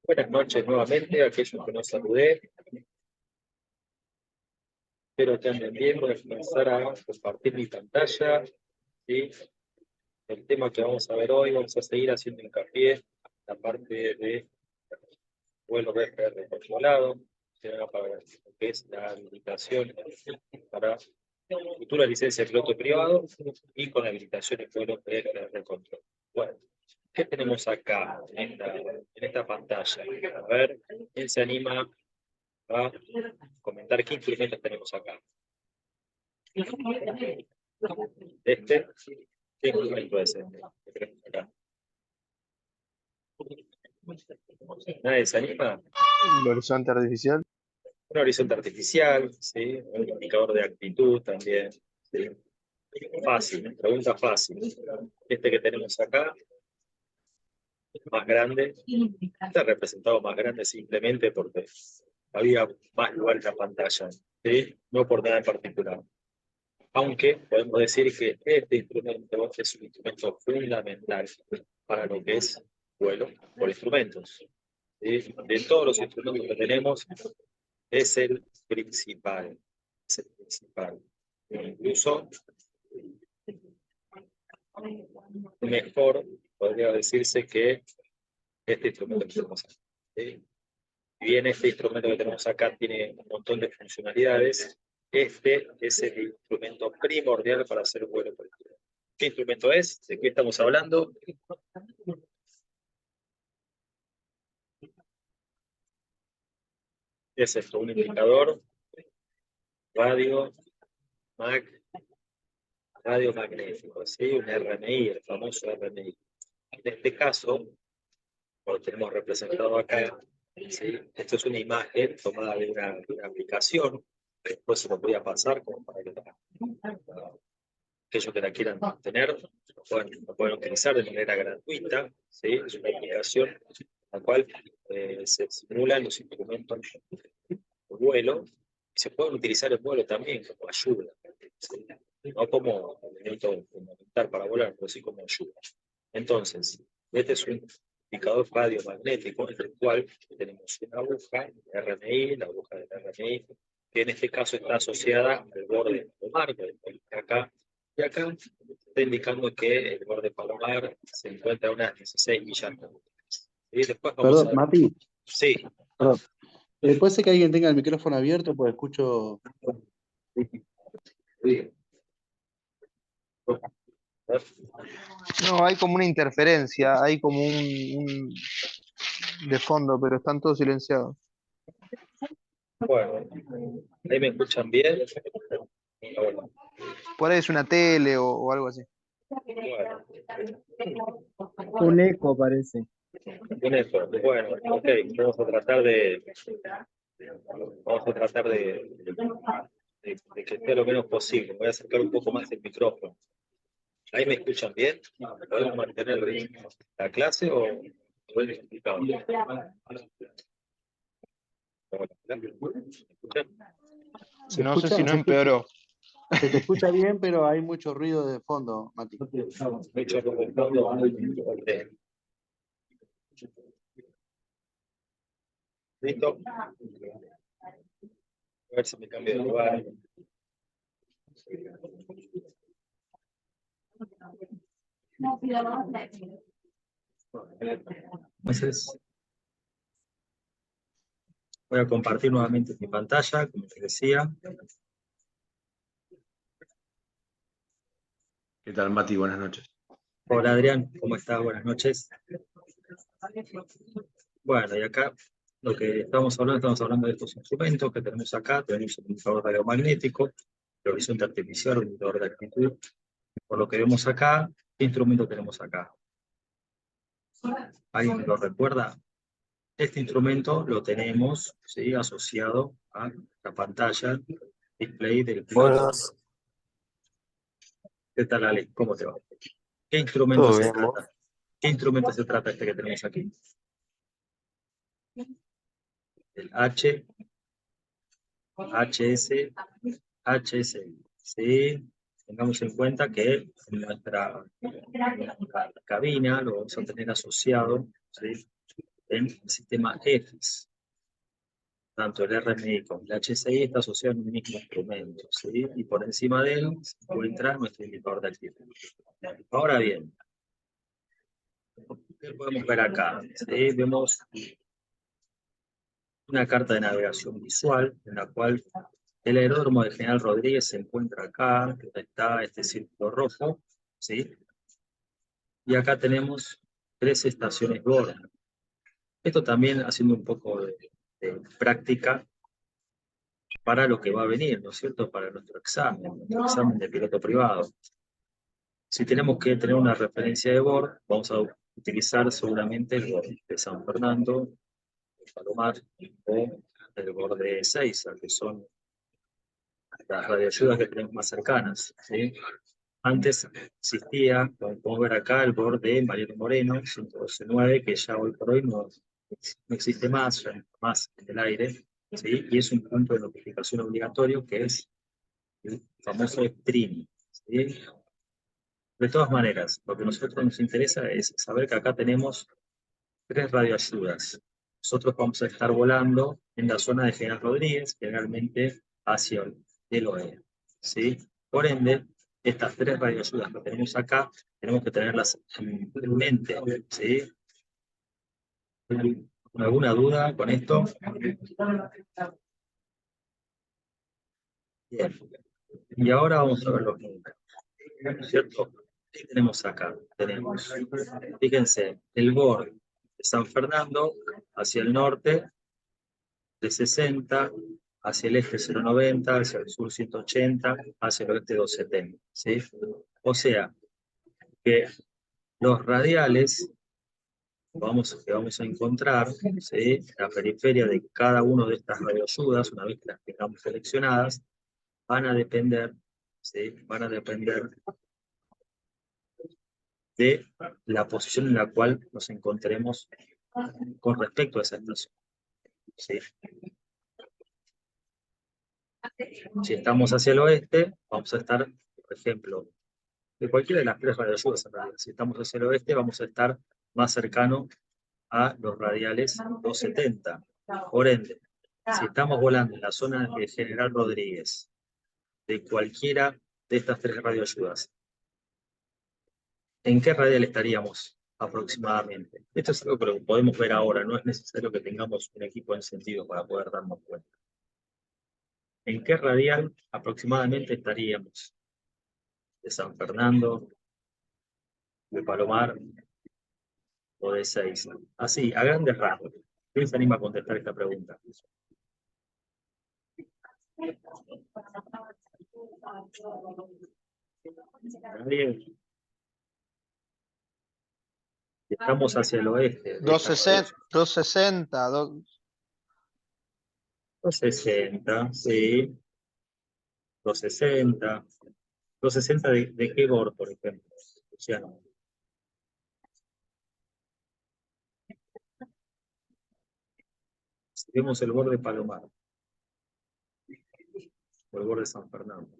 Buenas noches nuevamente a aquellos que nos saludé. Espero que anden bien. Voy a comenzar a compartir mi pantalla. ¿Sí? El tema que vamos a ver hoy, vamos a seguir haciendo hincapié en la parte de vuelo BGR controlado, para lo que es la habilitación para futura licencia de piloto privado y con habilitación de vuelo BGR control. Bueno, ¿qué tenemos acá en esta pantalla? A ver, ¿quién se anima a comentar qué instrumentos tenemos acá? ¿Qué instrumento es este? Acá. ¿Nadie se anima? El horizonte artificial. Un horizonte artificial, ¿sí? Un indicador de actitud también. ¿Sí? Fácil, pregunta fácil. Este que tenemos acá, más grande, está representado más grande simplemente porque había más lugar en la pantalla, ¿sí? No por nada en particular. Aunque podemos decir que este instrumento es un instrumento fundamental para lo que es vuelo por instrumentos. ¿Sí? De todos los instrumentos que tenemos, es el principal. Es el principal. Incluso mejor podría decirse que este instrumento que tenemos acá. ¿Sí? Si bien este instrumento que tenemos acá tiene un montón de funcionalidades, este es el instrumento primordial para hacer vuelo por instrumento. ¿Qué instrumento es? ¿De qué estamos hablando? Es esto, un indicador radio, radio magnético, ¿sí? Un RMI, el famoso RMI. En este caso, lo tenemos representado acá, ¿sí? Esto es una imagen tomada de una aplicación, después se lo voy a pasar como para que aquellos que la quieran tener lo pueden utilizar de manera gratuita, ¿sí? Es una aplicación en la cual se simulan los instrumentos de vuelo y se pueden utilizar en vuelo también como ayuda, ¿sí? No como elemento fundamental para volar, pero sí como ayuda. Entonces, este es un indicador radiomagnético en el cual tenemos una aguja de RMI, la aguja de RMI, que en este caso está asociada al borde palomar, acá, y acá está indicando que el borde palomar se encuentra a unas 16 millas. Y después vamos Perdón, a ver. Mati, Sí. perdón. Puede ser que alguien tenga el micrófono abierto, pues escucho. No, hay como una interferencia, hay como de fondo, pero están todos silenciados. Bueno, ahí me escuchan bien. Bueno, Por ahí es una tele o algo así. Un eco parece. bueno, ok, vamos a tratar de que esté lo menos posible. Voy a acercar un poco más el micrófono. ¿Ahí me escuchan bien? ¿Podemos mantener la clase o es complicado? No sé si no empeoró. Se te escucha bien, pero hay mucho ruido de fondo, Mati. ¿Listo? A ver si me cambio de lugar. Entonces, voy a compartir nuevamente mi pantalla, como les decía. ¿Qué tal, Mati? Buenas noches. Hola Adrián, ¿cómo estás? Buenas noches. Bueno, y acá lo que estamos hablando de estos instrumentos que tenemos acá. Tenemos un indicador radiomagnético, el horizonte artificial, un indicador de actitud. Por lo que vemos acá, ¿qué instrumento tenemos acá? ¿Alguien lo recuerda? Este instrumento lo tenemos, ¿sí?, asociado a la pantalla display del piloto. Buenas, ¿Qué tal, Ale? ¿Cómo te va? ¿Qué instrumento ¿todo se bien, vos? trata? ¿Qué instrumento se trata este que tenemos aquí? El HS, ¿sí? Tengamos en cuenta que en nuestra cabina lo vamos a tener asociado, ¿sí?, en el sistema EFIS. Tanto el RMI como el HSI está asociado en un mismo instrumento, ¿sí? Y por encima de él se encuentra nuestro indicador de actitud. Ahora bien, ¿qué podemos ver acá? ¿Sí? Vemos una carta de navegación visual en la cual el aeródromo de General Rodríguez se encuentra acá, donde está este círculo rojo, ¿sí? Y acá tenemos 3 estaciones bordo. Esto también haciendo un poco de práctica para lo que va a venir, ¿no es cierto? Para nuestro examen de piloto privado. Si tenemos que tener una referencia de bord, vamos a utilizar seguramente el bord de San Fernando, de Palomar o el bord de Ezeiza, que son las radioayudas que tenemos más cercanas, ¿sí? Antes existía, como podemos ver acá, el bord de Mariano Moreno, 112.9, que ya hoy por hoy no existe más, ya no está más en el aire, ¿sí? Y es un punto de notificación obligatorio que es el famoso streaming, ¿sí? De todas maneras, lo que a nosotros nos interesa es saber que acá tenemos 3 radioayudas. Nosotros vamos a estar volando en la zona de General Rodríguez, generalmente hacia el oeste, ¿sí? Por ende, estas 3 radioayudas que tenemos acá, tenemos que tenerlas en mente, ¿sí? ¿Alguna duda con esto? Bien. Y ahora vamos a ver los números, ¿cierto? ¿Qué tenemos acá? Tenemos, fíjense, el borde de San Fernando hacia el norte de 60, hacia el este 0,90, hacia el sur 180, hacia el oeste 270, ¿sí? O sea, que los radiales que vamos a encontrar, ¿sí? En la periferia de cada una de estas radioayudas, una vez que las tengamos seleccionadas, van a depender, ¿sí? Van a depender de la posición en la cual nos encontremos con respecto a esa estación, ¿sí? Si estamos hacia el oeste, vamos a estar, por ejemplo, de cualquiera de las 3 radioayudas en realidad. Si estamos hacia el oeste, vamos a estar más cercano a los radiales 270. Por ende, si estamos volando en la zona de General Rodríguez, de cualquiera de estas 3 radioayudas, ¿en qué radial estaríamos aproximadamente? Esto es algo que podemos ver ahora, no es necesario que tengamos un equipo encendido para poder darnos cuenta. ¿En qué radial aproximadamente estaríamos? ¿De San Fernando, de Palomar o de Ezeiza? Así, a grandes rasgos. ¿Quién se anima a contestar esta pregunta? ¿Nadie? Estamos hacia el oeste. 260, 260, sí. 260. 260 de qué bord, por ejemplo. Luciano. Si vemos el borde de Palomar, o el borde de San Fernando.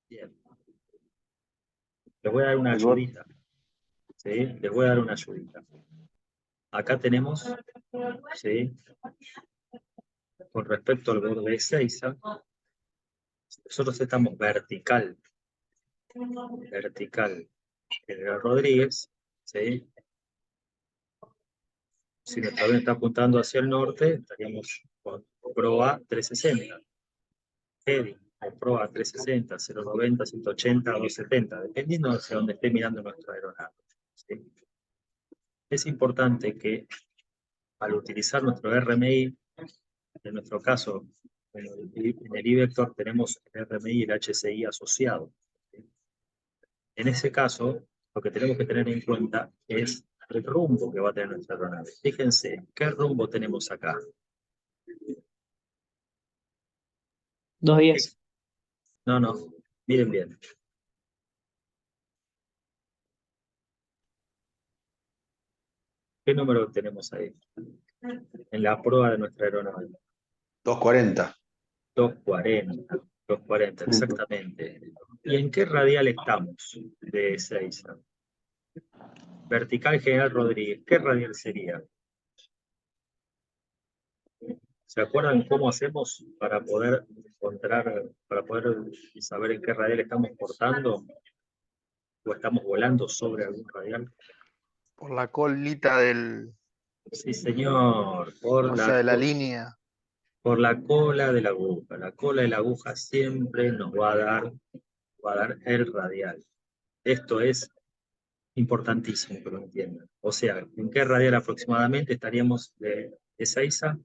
Bien. Les voy a dar una ayudita. ¿Sí? Les voy a dar una ayudita. Acá tenemos, ¿sí? Con respecto al borde de Ezeiza, nosotros estamos vertical. General Rodríguez, ¿sí? Si nuestro avión está apuntando hacia el norte, estaríamos con proa 360. Heading, o proa 360, 090, 180, 270, dependiendo de hacia donde esté mirando nuestra aeronave, ¿sí? Es importante que al utilizar nuestro RMI, en nuestro caso, en el I-Vector tenemos el RMI y el HCI asociados, ¿sí? En ese caso, lo que tenemos que tener en cuenta es el rumbo que va a tener nuestra aeronave. Fíjense, ¿qué rumbo tenemos acá? 210. No, miren bien. ¿Qué número tenemos ahí? En la prueba de nuestra aeronave. 240. 240, exactamente. ¿Y en qué radial estamos de Ezeiza? Vertical General Rodríguez. ¿Qué radial sería? ¿Se acuerdan cómo hacemos para poder encontrar, para poder saber en qué radial estamos cortando? ¿O estamos volando sobre algún radial? Por la colita del, Sí, señor. o sea, de la línea. Por la cola de la aguja. La cola de la aguja siempre nos va a dar el radial. Esto es importantísimo que lo entiendan. O sea, ¿en qué radial aproximadamente estaríamos de Ezeiza?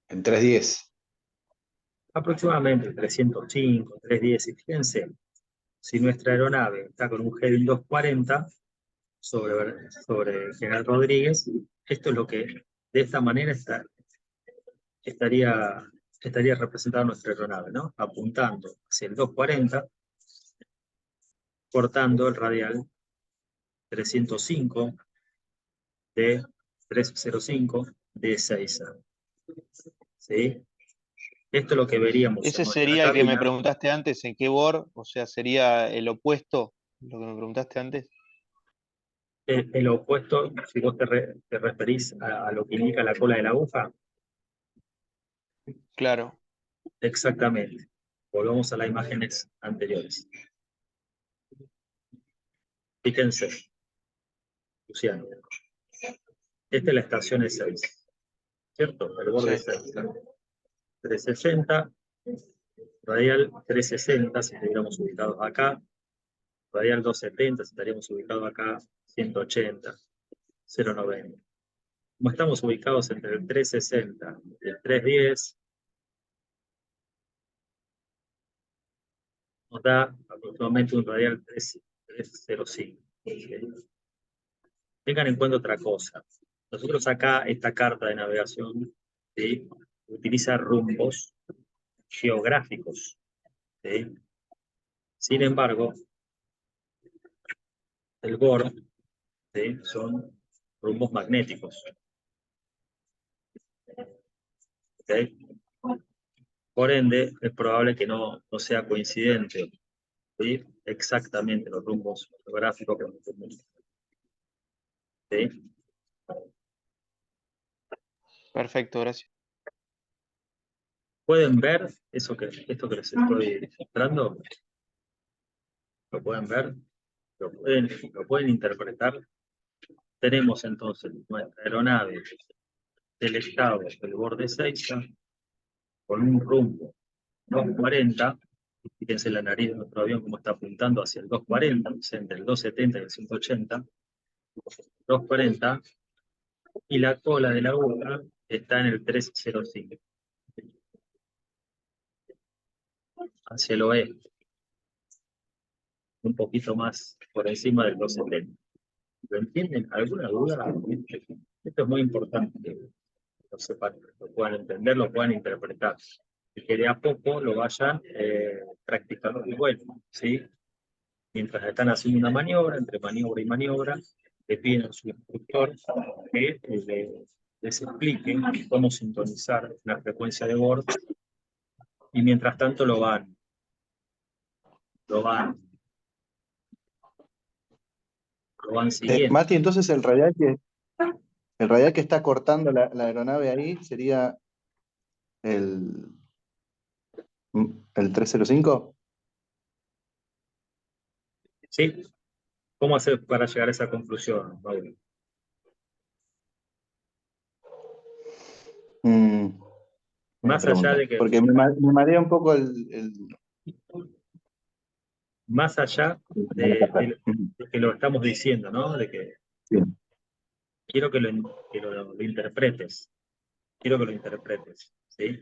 En 310. Aproximadamente 305, 310. Y fíjense, si nuestra aeronave está con un G 240 sobre General Rodríguez, esto es lo que de esta manera estaría representada nuestra aeronave, ¿no? Apuntando hacia el 240, cortando el radial 305 de 305 de Ezeiza. ¿Sí? Esto es lo que veríamos en Ese nuestra sería el que me cabina. preguntaste antes, ¿en qué bord? O sea, sería el opuesto, lo que me preguntaste antes. El opuesto, si vos te referís a lo que indica la cola de la aguja, Claro. exactamente. Volvamos a las imágenes anteriores. Fíjense, Luciano. Esta es la estación E6, ¿cierto? El borde Sí. 6. 360, radial 360, si estuviéramos ubicados acá. Radial 270, si estaríamos ubicados acá. 180, 090. Como estamos ubicados entre el 360 y el 310, nos da aproximadamente un radial 305. Tengan en cuenta otra cosa. Nosotros acá, esta carta de navegación, ¿sí?, utiliza rumbos geográficos. ¿Sí? Sin embargo, el BORD, ¿sí?, son rumbos magnéticos. ¿Okay? Por ende, es probable que no sea coincidente, ¿sí?, exactamente los rumbos geográficos que nos tenemos. ¿Sí? Perfecto, gracias. ¿Pueden ver esto que les estoy mostrando? ¿Lo pueden ver? ¿Lo pueden interpretar? Tenemos entonces nuestra aeronave del estado del borde Ezeiza con un rumbo 240. Fíjense la nariz de nuestro avión como está apuntando hacia el 240, o sea, entre el 270 y el 180. 240, y la cola de la aguja está en el 305, hacia el oeste, un poquito más por encima del 270. ¿Lo entienden? ¿Alguna duda? Esto es muy importante que lo sepan, lo puedan entender, lo puedan interpretar, y que de a poco lo vayan practicando de vuelo, ¿sí? Mientras están haciendo una maniobra, entre maniobra y maniobra, le piden a su instructor que les explique cómo sintonizar la frecuencia de bord, y mientras tanto lo van siguiendo. Mati, entonces el radial que está cortando la aeronave ahí sería el, el 305. ¿Sí? ¿Cómo hacer para llegar a esa conclusión, Mauro? Buena Más allá pregunta. de que, Porque me marea un poco más allá de que lo estamos diciendo, ¿no? De que Sí. quiero que lo interpretes. Quiero que lo interpretes, ¿sí?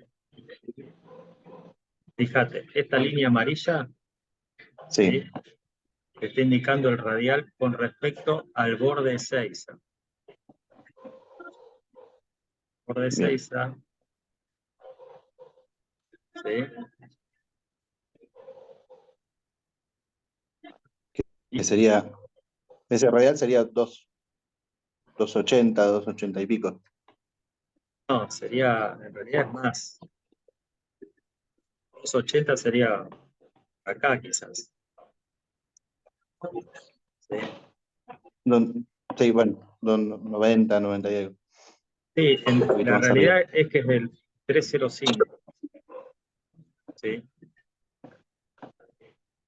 Fíjate, esta línea amarilla, Sí. ¿sí?, que está indicando el radial con respecto al borde Ezeiza. Borde Bien. Ezeiza, ¿sí? Que sería, ese radial sería 280, 280 y pico. No, sería, en realidad es más. 280 sería acá quizás. ¿Sí? Sí, bueno, 90, 90 y algo. Sí, Un poquito la más arriba. realidad es que es el 305. ¿Sí?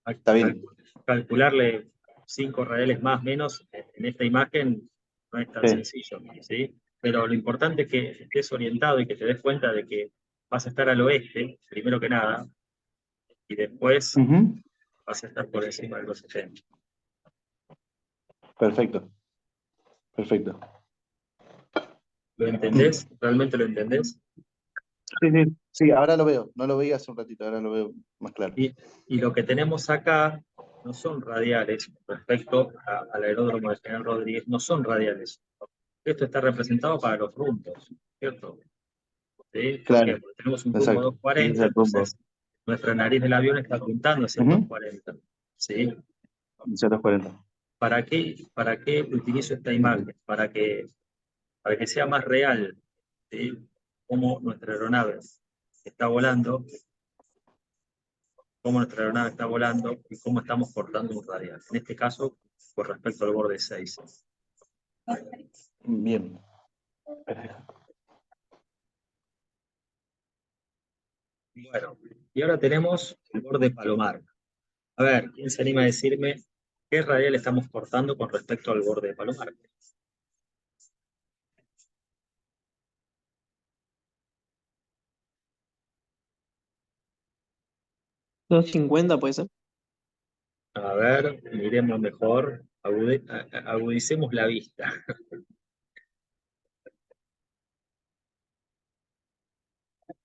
Está bien. Calcularle 5 radiales más o menos en esta imagen no es tan Sí. sencillo, ¿sí? Pero lo importante es que estés orientado y que te des cuenta de que vas a estar al oeste, primero que nada, y después Ujú. vas a estar por encima de los 70. Perfecto. Perfecto. ¿Lo entendés? ¿Realmente lo entendés? Sí, sí, sí, ahora lo veo. No lo veía hace un ratito, ahora lo veo más claro. Y lo que tenemos acá no son radiales respecto al aeródromo de General Rodríguez, no son radiales. Esto está representado para los rumbos, ¿cierto? ¿Sí? ¿Por qué? Claro, Porque tenemos un rumbo exacto. Ese es 240, el rumbo. entonces nuestra nariz del avión está apuntando hacia el Ujú. 240. ¿Sí? 040. ¿Para qué utilizo esta imagen? Para que sea más real, ¿sí? Cómo nuestra aeronave está volando, cómo nuestra aeronave está volando y cómo estamos cortando un radial. En este caso, con respecto al borde 6. Bien. Perfecto. Bueno, y ahora tenemos el borde Palomar. A ver, ¿quién se anima a decirme qué radial estamos cortando con respecto al borde de Palomar? 250 puede ser. A ver, miremos mejor, agudicemos la vista.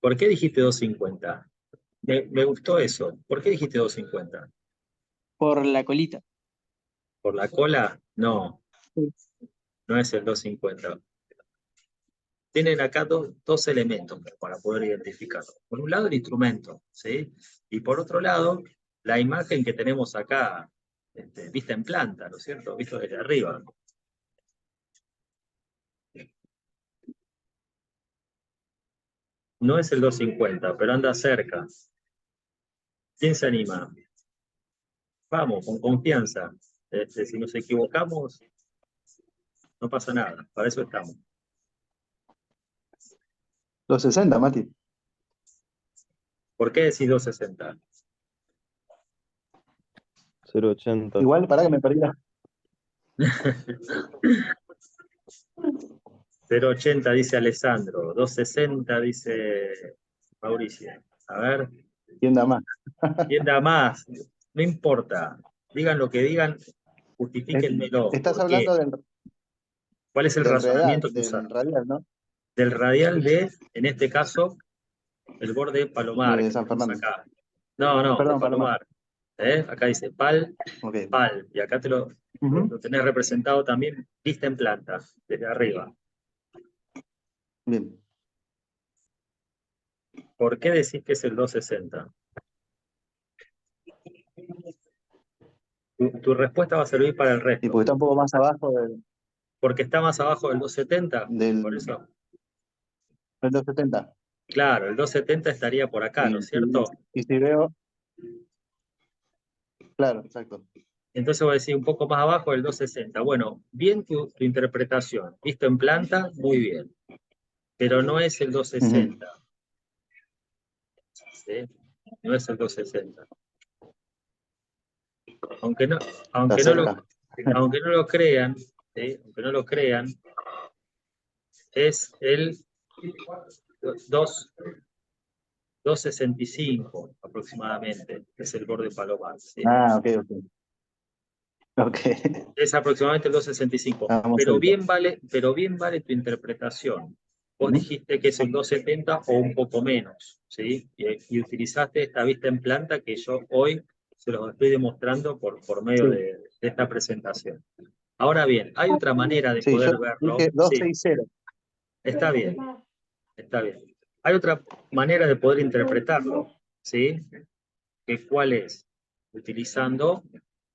¿Por qué dijiste 250? Me gustó eso. ¿Por qué dijiste 250? Por la colita. ¿Por la cola? No, Sí. no es el 250. Tienen acá dos elementos para poder identificarlo. Por un lado, el instrumento, ¿sí? Y por otro lado, la imagen que tenemos acá, vista en planta, ¿no es cierto? Visto desde arriba. No es el 250, pero anda cerca. ¿Quién se anima? Vamos, con confianza. Si nos equivocamos, no pasa nada. Para eso estamos. 260, Mati. ¿Por qué decís 260? 080. Igual, para que me perdí. 080 dice Alessandro. 260 dice Mauricio. A ver, ¿Quién da más? ¿quién da más? No importa. Digan lo que digan, justifíquenmelo. Estás ¿Por qué? hablando ¿Cuál es el razonamiento que del usaron? radial, ¿no? Del radial de, en este caso, el borde Palomar De que San tenemos Fernando. acá. No, no, de Perdón, Palomar. Palomar. Acá dice Pal, Ok. Pal. Y acá Ujú. lo tenés representado también vista en planta, desde arriba. Bien. ¿Por qué decís que es el 260? Tu respuesta va a servir para el Y resto. porque está un poco más abajo Porque está más abajo del 270, por del eso. 270. Claro, el 270 estaría por acá, ¿no Y, es cierto? y si veo, claro, exacto. Entonces voy a decir un poco más abajo del 260. Bueno, bien tu interpretación. Visto en planta, muy bien. Pero no es el Ujú. 260. ¿Sí? No es el 260. Aunque no, Está aunque no lo, cerca. aunque no lo crean, ¿sí? Aunque no lo crean, es el 2, 265 aproximadamente, es el borde Palomar. ¿Sí? Ah, ok, ok. Ok. Es aproximadamente el 265. Estamos cerca. Pero bien vale tu interpretación. Vos Ujú. dijiste que es el 270 o un poco menos, ¿sí? Y utilizaste esta vista en planta que yo hoy se los estoy demostrando por medio Sí, de esta presentación. Ahora bien, hay otra manera de sí, yo poder verlo. dije Sí, 260. está bien, está bien. Hay otra manera de poder interpretarlo, ¿sí? ¿Cuál es? Utilizando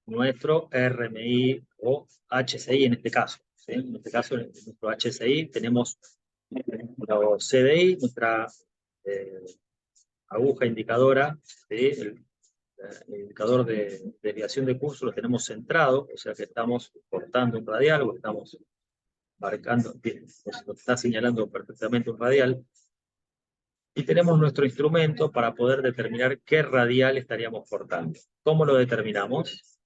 nuestro RMI o HCI en este caso. ¿Sí? En este caso, en nuestro HCI tenemos nuestro CDI, nuestra aguja indicadora, ¿sí? El indicador de desviación de curso lo tenemos centrado, o sea que estamos cortando un radial o estamos marcando, nos está señalando perfectamente un radial. Y tenemos nuestro instrumento para poder determinar qué radial estaríamos cortando. ¿Cómo lo determinamos?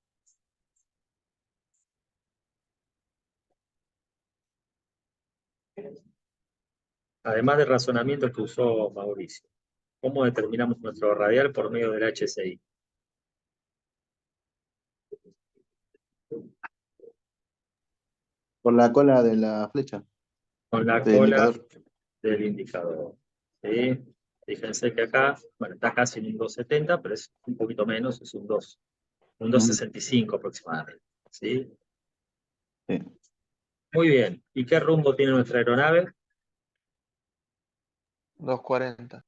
Además del razonamiento que usó Mauricio. ¿Cómo determinamos nuestro radial por medio del HCI? Por la cola de la flecha, Con la del cola indicador. del indicador. ¿Sí? Fíjense que acá, bueno, está casi en un 2,70, pero es un poquito menos, es un 2, un 2,65 aproximadamente. ¿Sí? Sí. Muy bien. ¿Y qué rumbo tiene nuestra aeronave? 240.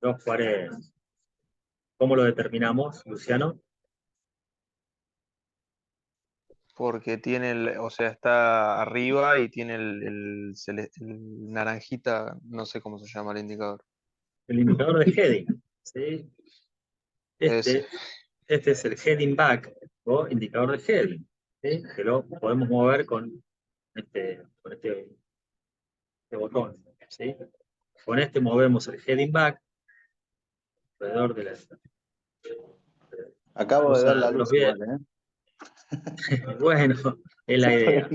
2,40. ¿Cómo lo determinamos, Luciano? Porque tiene o sea, está arriba y tiene el naranjita, no sé cómo se llama el indicador. El indicador de heading. ¿Sí? Ese. Este es el heading back o indicador de heading, ¿sí? Que lo podemos mover con este botón. ¿Sí? Con este movemos el heading back alrededor de Acabo de ver la de los luz bien. igual, Bueno, es la idea.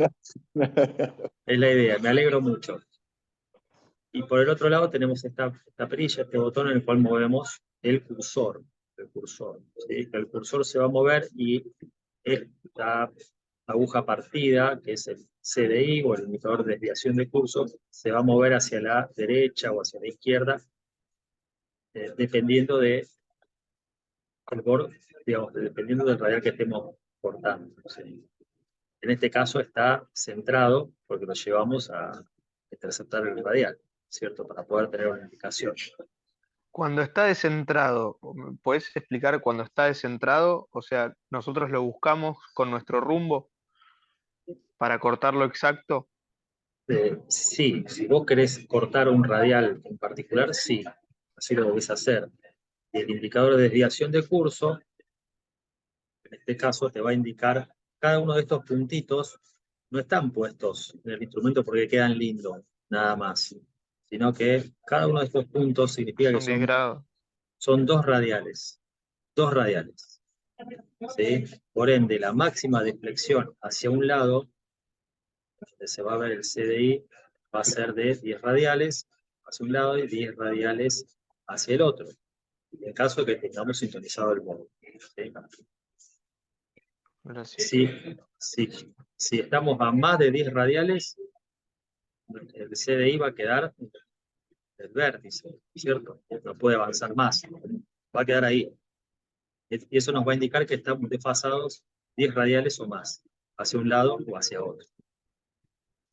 Es la idea, me alegro mucho. Y por el otro lado tenemos esta perilla, este botón en el cual movemos el cursor. ¿Sí? El cursor se va a mover y esta aguja partida, que es el CDI o el indicador de desviación de curso, se va a mover hacia la derecha o hacia la izquierda, dependiendo dependiendo del radial que estemos cortando. ¿Sí? En este caso está centrado porque lo llevamos a interceptar el radial, ¿cierto? Para poder tener una indicación. Cuando está descentrado, ¿puedes explicar cuando está descentrado? O sea, nosotros lo buscamos con nuestro rumbo para cortarlo exacto. Sí, si vos querés cortar un radial en particular, sí, así lo debes hacer. Y el indicador de desviación de curso, en este caso, te va a indicar cada uno de estos puntitos, no están puestos en el instrumento porque quedan lindos, nada más, sino que cada uno de estos puntos significa que Son 10 grados. son dos radiales. Dos radiales. ¿Sí? Por ende, la máxima deflexión hacia un lado, donde se va a ver el CDI, va a ser de 10 radiales hacia un lado y 10 radiales hacia el otro, en caso de que tengamos sintonizado el modo. ¿Sí? Gracias. Si estamos a más de 10 radiales, el CDI va a quedar en el vértice, ¿cierto? No puede avanzar más, va a quedar ahí. Y eso nos va a indicar que estamos desfasados 10 radiales o más, hacia un lado o hacia otro.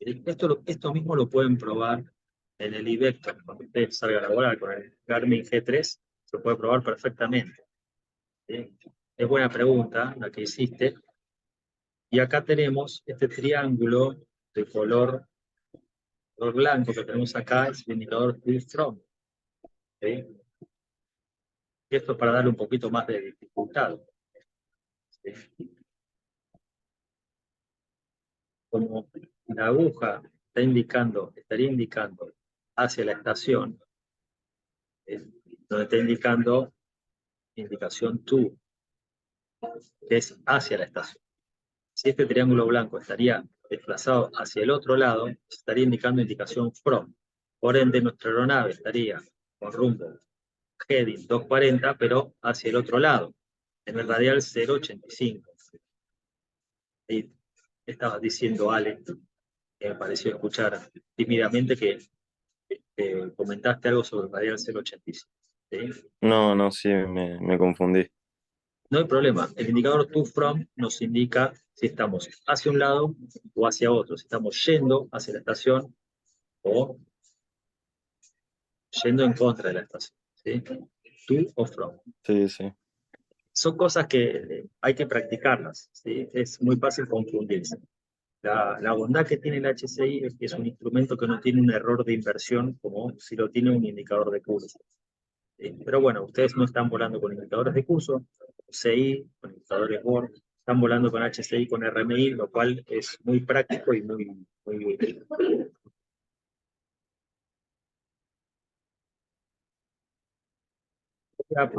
Esto mismo lo pueden probar en el iVector, cuando ustedes salgan a volar con el Garmin G3, se puede probar perfectamente. ¿Sí? Es buena pregunta la que hiciste. Y acá tenemos este triángulo de color blanco que tenemos acá, es el indicador Full From. ¿Sí? Y esto es para darle un poquito más de dificultad. ¿Sí? Como la aguja estaría indicando hacia la estación, donde está indicando indicación to, que es hacia la estación. Si este triángulo blanco estaría desplazado hacia el otro lado, estaría indicando indicación from. Por ende, nuestra aeronave estaría con rumbo heading 240, pero hacia el otro lado, en el radial 085. Y estaba diciendo Ale, que me pareció escuchar tímidamente que comentaste algo sobre el radial 085. ¿Sí? No, sí, me confundí. No hay problema. El indicador to from nos indica si estamos hacia un lado o hacia otro, si estamos yendo hacia la estación o yendo en contra de la estación. ¿Sí? To o from. Sí. Son cosas que hay que practicarlas. ¿Sí? Es muy fácil confundirse. La bondad que tiene el HCI es que es un instrumento que no tiene un error de inversión como si lo tiene un indicador de curso. Pero bueno, ustedes no están volando con indicadores de curso, CI, con indicadores BOR, están volando con HCI, con RMI, lo cual es muy práctico y muy útil. Ya,